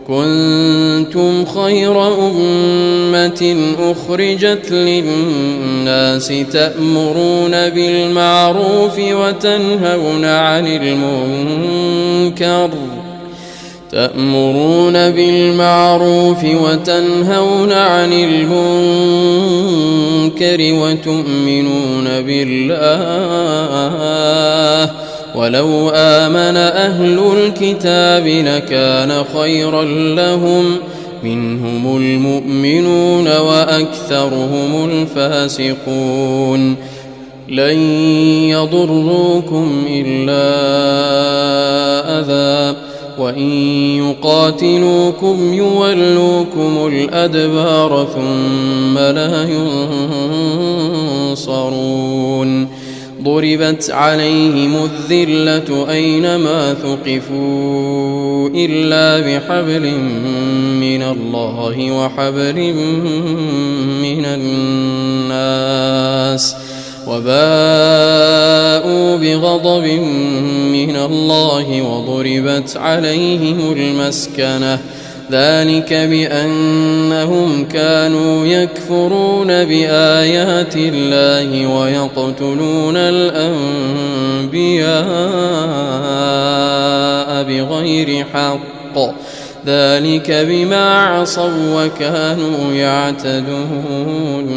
كنتم خير أمة أخرجت للناس تأمرون بالمعروف وتنهون عن المنكر وتؤمنون بالله ولو آمن أهل الكتاب لكان خيرا لهم منهم المؤمنون وأكثرهم الفاسقون لن يضروكم إلا أذى وإن يقاتلوكم يولوكم الأدبار ثم لا ينصرون ضربت عليهم الذلة أينما ثقفوا إلا بحبل من الله وحبل من الناس وباءوا بغضب من الله وضربت عليهم المسكنة ذلك بأنهم كانوا يكفرون بآيات الله ويقتلون الأنبياء بغير حق ذلك بما عصوا وكانوا يعتدون